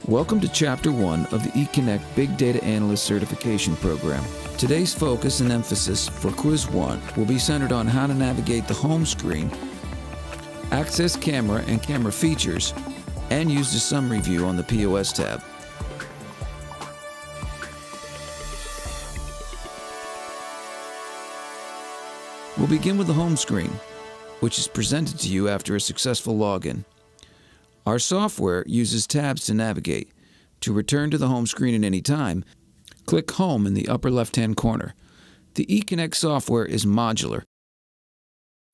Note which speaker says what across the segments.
Speaker 1: Welcome to Chapter 1 of the eConnect Big Data Analyst Certification Program. Today's focus and emphasis for Quiz 1 will be centered on how to navigate the home screen, access camera and camera features, and use the summary view on the POS tab. We'll begin with the home screen, which is presented to you after a successful login. Our software uses tabs to navigate. To return to the home screen at any time, click Home in the upper left-hand corner. The eConnect software is modular.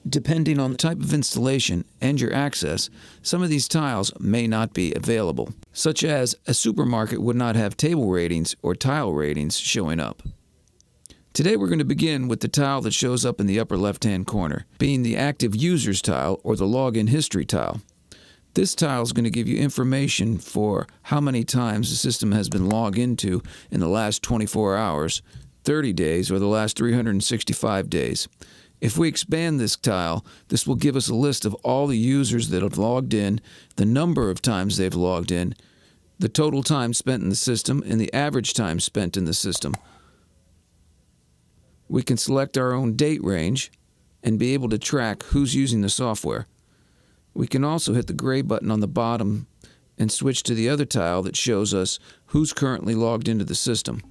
Speaker 1: Depending on the type of installation and your access, some of these tiles may not be available, such as a supermarket would not have table ratings or tile ratings showing up. Today we're going to begin with the tile that shows up in the upper left-hand corner, being the Active Users tile or the Login History tile. This tile is going to give you information for how many times the system has been logged into in the last 24 hours, 30 days, or the last 365 days. If we expand this tile, this will give us a list of all the users that have logged in, the number of times they've logged in, the total time spent in the system, and the average time spent in the system. We can select our own date range and be able to track who's using the software. We can also hit the gray button on the bottom and switch to the other tile that shows us who's currently logged into the system.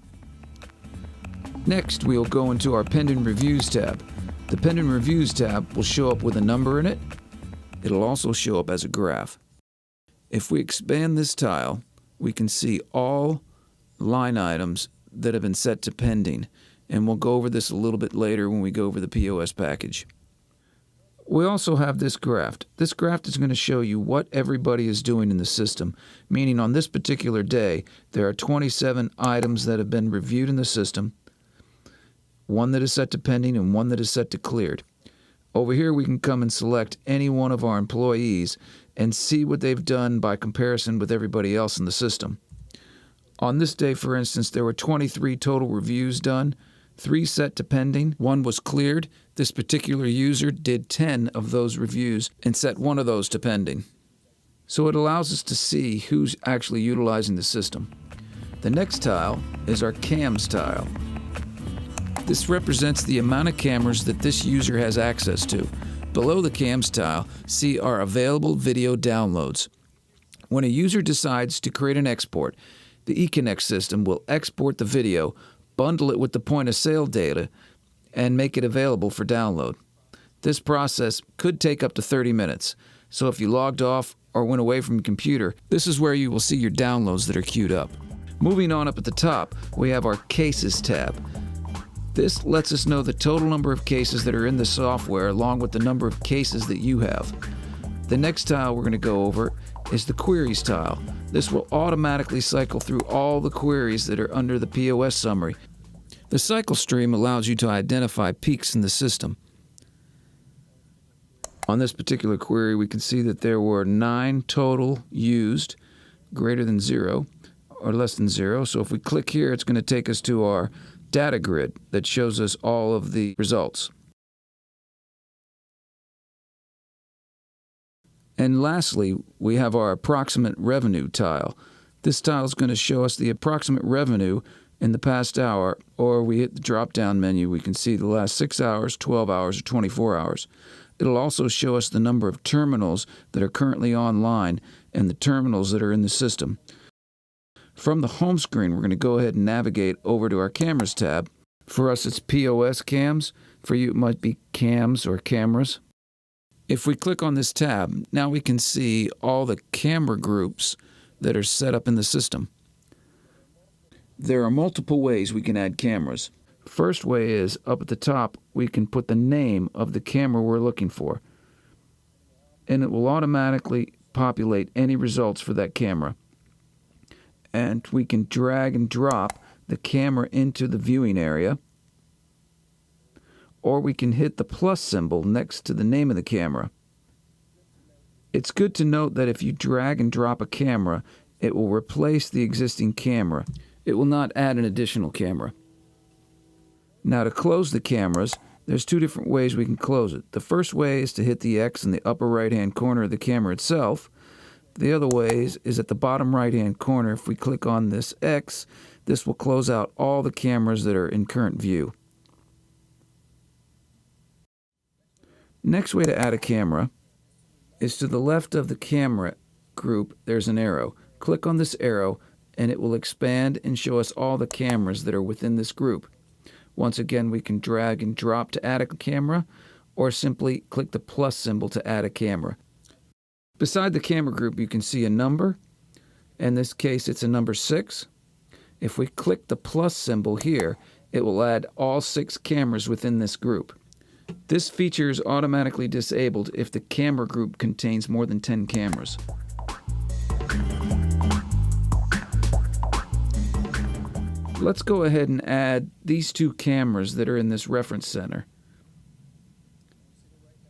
Speaker 1: Next, we'll go into our Pending Reviews tab. The Pending Reviews tab will show up with a number in it. It'll also show up as a graph. If we expand this tile, we can see all line items that have been set to pending, and we'll go over this a little bit later when we go over the POS package. We also have this graph. This graph is going to show you what everybody is doing in the system, meaning on this particular day, there are 27 items that have been reviewed in the system, one that is set to pending and one that is set to cleared. Over here, we can come and select any one of our employees and see what they've done by comparison with everybody else in the system. On this day, for instance, there were 23 total reviews done, 3 set to pending, 1 was cleared. This particular user did 10 of those reviews and set 1 of those to pending. So it allows us to see who's actually utilizing the system. The next tile is our Cams tile. This represents the amount of cameras that this user has access to. Below the Cams tile, see our available video downloads. When a user decides to create an export, the eConnect system will export the video, bundle it with the point-of-sale data, and make it available for download. This process could take up to 30 minutes, so if you logged off or went away from your computer, this is where you will see your downloads that are queued up. Moving on up at the top, we have our Cases tab. This lets us know the total number of cases that are in the software along with the number of cases that you have. The next tile we're going to go over is the Queries tile. This will automatically cycle through all the queries that are under the POS summary. The cycle stream allows you to identify peaks in the system. On this particular query, we can see that there were 9 total used, greater than 0 or less than 0. So if we click here, it's going to take us to our data grid that shows us all of the results. And lastly, we have our approximate revenue tile. This tile is going to show us the approximate revenue in the past hour, or we hit the drop-down menu, we can see the last 6 hours, 12 hours, or 24 hours. It'll also show us the number of terminals that are currently online and the terminals that are in the system. From the home screen, we're going to go ahead and navigate over to our Cameras tab. For us, it's POS Cams. For you, it might be Cams or Cameras. If we click on this tab, now we can see all the camera groups that are set up in the system. There are multiple ways we can add cameras. First way is, up at the top, we can put the name of the camera we're looking for, and it will automatically populate any results for that camera. And we can drag and drop the camera into the viewing area, or we can hit the plus symbol next to the name of the camera. It's good to note that if you drag and drop a camera, it will replace the existing camera. It will not add an additional camera. Now to close the cameras, there's 2 different ways we can close it. The first way is to hit the X in the upper right-hand corner of the camera itself. The other way is at the bottom right-hand corner. If we click on this X, this will close out all the cameras that are in current view. Next way to add a camera is to the left of the camera group, there's an arrow. Click on this arrow and it will expand and show us all the cameras that are within this group. Once again, we can drag and drop to add a camera, or simply click the plus symbol to add a camera. Beside the camera group, you can see a number. In this case, it's a number 6. If we click the plus symbol here, it will add all 6 cameras within this group. This feature is automatically disabled if the camera group contains more than 10 cameras. Let's go ahead and add these 2 cameras that are in this reference center.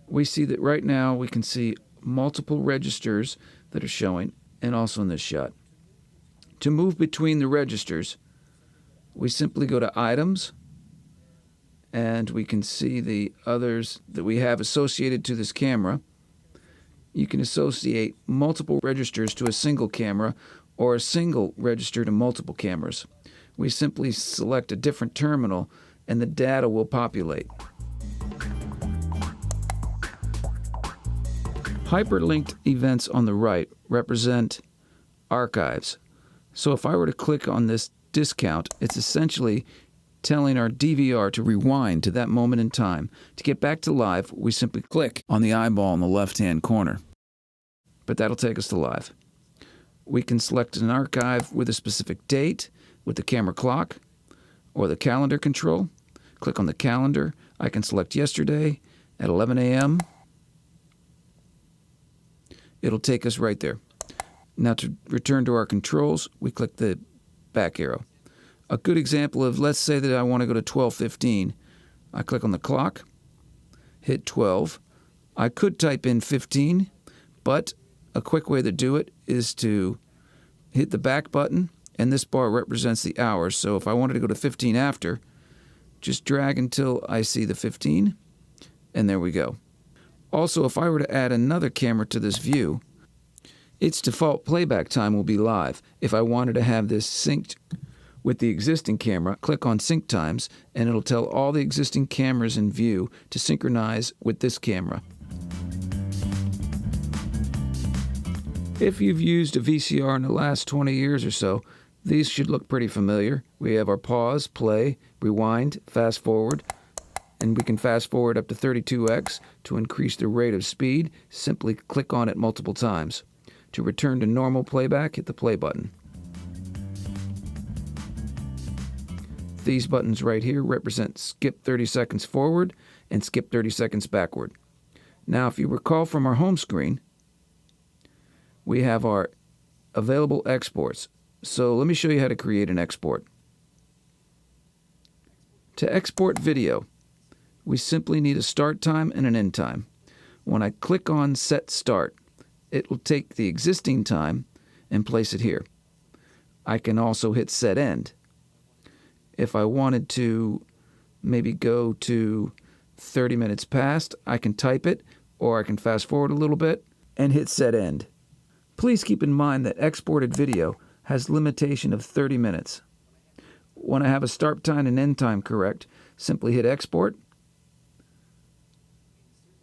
Speaker 1: We see that right now we can see multiple registers that are showing, and also in this shot. To move between the registers, we simply go to Items, and we can see the others that we have associated to this camera. You can associate multiple registers to a single camera, or a single register to multiple cameras. We simply select a different terminal, and the data will populate. Hyperlinked events on the right represent archives. So if I were to click on this discount, it's essentially telling our DVR to rewind to that moment in time. To get back to live, we simply click on the eyeball in the left-hand corner. But that'll take us to live. We can select an archive with a specific date, with the camera clock, or the calendar control. Click on the calendar. I can select yesterday at 11 a.m. It'll take us right there. Now to return to our controls, we click the back arrow. A good example of, let's say that I want to go to 12:15. I click on the clock, hit 12. I could type in 15, but a quick way to do it is to hit the back button, and this bar represents the hours. So if I wanted to go to 15 after, just drag until I see the 15, and there we go. Also, if I were to add another camera to this view, its default playback time will be live. If I wanted to have this synced with the existing camera, click on Sync Times, and it'll tell all the existing cameras in view to synchronize with this camera. If you've used a VCR in the last 20 years or so, these should look pretty familiar. We have our pause, play, rewind, fast forward, and we can fast forward up to 32x to increase the rate of speed. Simply click on it multiple times. To return to normal playback, hit the play button. These buttons right here represent skip 30 seconds forward and skip 30 seconds backward. Now, if you recall from our home screen, we have our available exports. So let me show you how to create an export. To export video, we simply need a start time and an end time. When I click on Set Start, it will take the existing time and place it here. I can also hit Set End. If I wanted to maybe go to 30 minutes past, I can type it, or I can fast forward a little bit and hit Set End. Please keep in mind that exported video has limitation of 30 minutes. When I have a start time and end time correct, simply hit Export,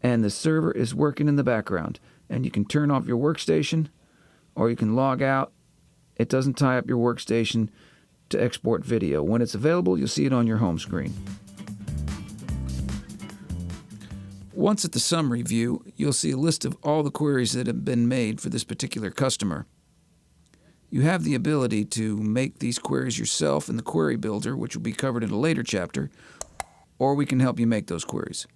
Speaker 1: and the server is working in the background. And you can turn off your workstation, or you can log out. It doesn't tie up your workstation to export video. When it's available, you'll see it on your home screen. Once at the summary view, you'll see a list of all the queries that have been made for this particular customer. You have the ability to make these queries yourself in the query builder, which will be covered in a later chapter, or we can help you make those queries.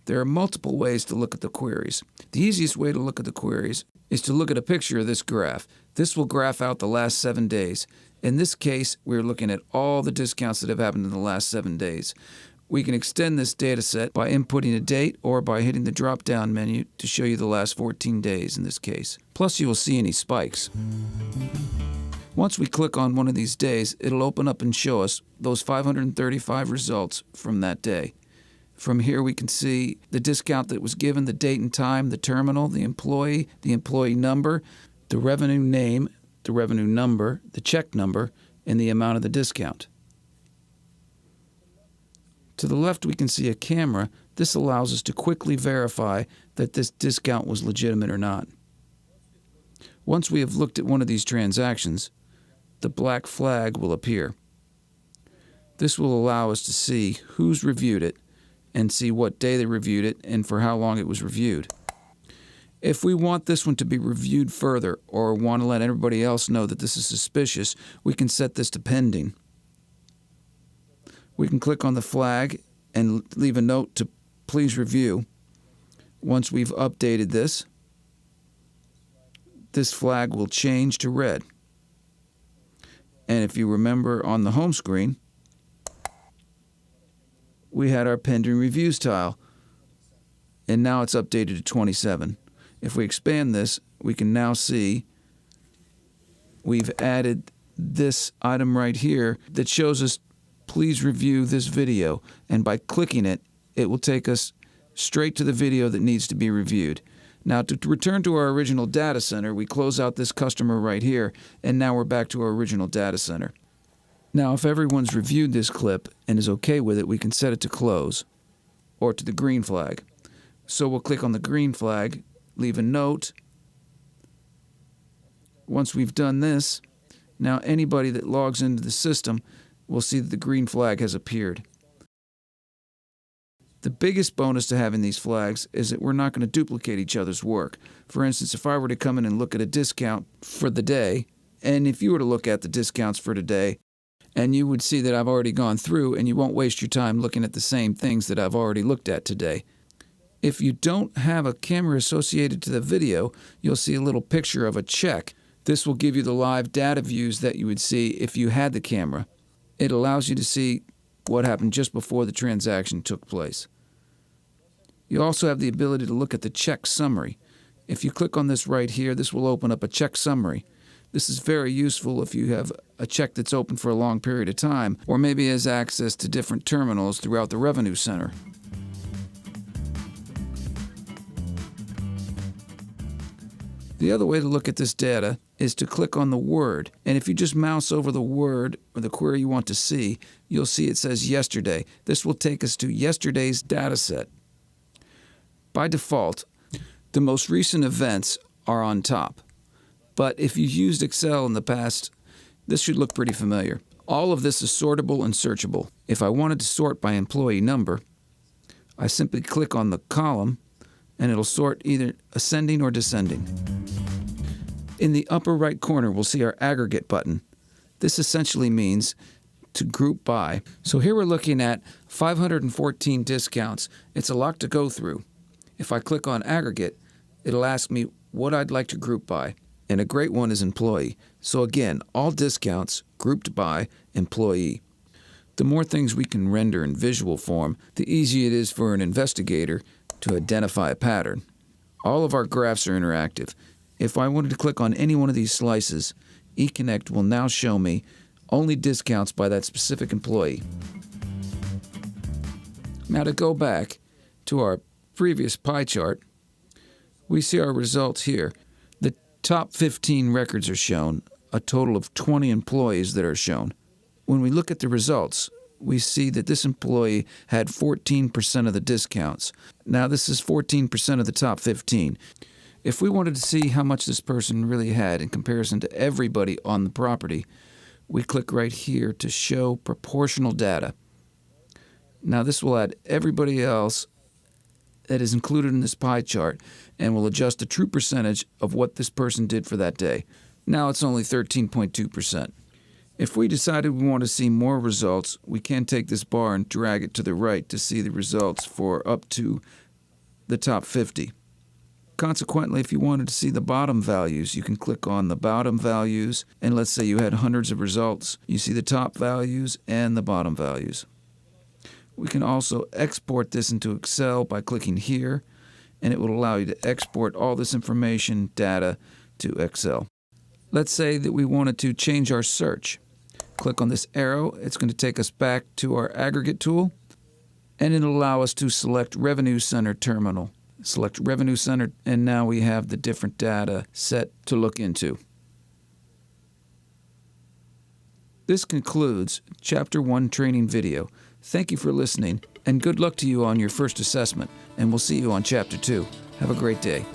Speaker 1: There are multiple ways to look at the queries. The easiest way to look at the queries is to look at a picture of this graph. This will graph out the last 7 days. In this case, we're looking at all the discounts that have happened in the last 7 days. We can extend this data set by inputting a date or by hitting the drop-down menu to show you the last 14 days in this case. Plus, you will see any spikes. Once we click on one of these days, it'll open up and show us those 535 results from that day. From here, we can see the discount that was given, the date and time, the terminal, the employee number. the revenue name, the revenue number, the check number, and the amount of the discount. To the left, we can see a camera. This allows us to quickly verify that this discount was legitimate or not. Once we have looked at one of these transactions, the black flag will appear. This will allow us to see who's reviewed it and see what day they reviewed it and for how long it was reviewed. If we want this one to be reviewed further or want to let everybody else know that this is suspicious, we can set this to pending. We can click on the flag and leave a note to please review. Once we've updated this, this flag will change to red. And if you remember on the home screen, we had our pending reviews tile, and now it's updated to 27. If we expand this, we can now see we've added this item right here that shows us, please review this video. And by clicking it, it will take us straight to the video that needs to be reviewed. Now, to return to our original data center, we close out this customer right here, and now we're back to our original data center. Now, if everyone's reviewed this clip and is okay with it, we can set it to close or to the green flag. So we'll click on the green flag, leave a note. Once we've done this, now anybody that logs into the system will see that the green flag has appeared. The biggest bonus to having these flags is that we're not going to duplicate each other's work. For instance, if I were to come in and look at a discount for the day, and if you were to look at the discounts for today, and you would see that I've already gone through, and you won't waste your time looking at the same things that I've already looked at today. If you don't have a camera associated to the video, you'll see a little picture of a check. This will give you the live data views that you would see if you had the camera. It allows you to see what happened just before the transaction took place. You also have the ability to look at the check summary. If you click on this right here, this will open up a check summary. This is very useful if you have a check that's open for a long period of time, or maybe has access to different terminals throughout the revenue center. The other way to look at this data is to click on the word. And if you just mouse over the word or the query you want to see, you'll see it says yesterday. This will take us to yesterday's data set. By default, the most recent events are on top. But if you've used Excel in the past, this should look pretty familiar. All of this is sortable and searchable. If I wanted to sort by employee number, I simply click on the column and it'll sort either ascending or descending. In the upper right corner, we'll see our aggregate button. This essentially means to group by. So here we're looking at 514 discounts. It's a lot to go through. If I click on aggregate, it'll ask me what I'd like to group by. And a great one is employee. So again, all discounts grouped by employee. The more things we can render in visual form, the easier it is for an investigator to identify a pattern. All of our graphs are interactive. If I wanted to click on any one of these slices, eConnect will now show me only discounts by that specific employee. Now to go back to our previous pie chart, we see our results here. The top 15 records are shown, a total of 20 employees that are shown. When we look at the results, we see that this employee had 14% of the discounts. Now this is 14% of the top 15. If we wanted to see how much this person really had in comparison to everybody on the property, we click right here to show proportional data. Now this will add everybody else that is included in this pie chart and will adjust the true percentage of what this person did for that day. Now it's only 13.2%. If we decided we want to see more results, we can take this bar and drag it to the right to see the results for up to the top 50. Consequently, if you wanted to see the bottom values, you can click on the bottom values, and let's say you had hundreds of results. You see the top values and the bottom values. We can also export this into Excel by clicking here, and it will allow you to export all this information, data, to Excel. Let's say that we wanted to change our search. Click on this arrow. It's going to take us back to our aggregate tool, and it'll allow us to select Revenue Center Terminal. select Revenue Center, and now we have the different data set to look into. This concludes Chapter 1 training video. Thank you for listening, and good luck to you on your first assessment, and we'll see you on Chapter 2. Have a great day.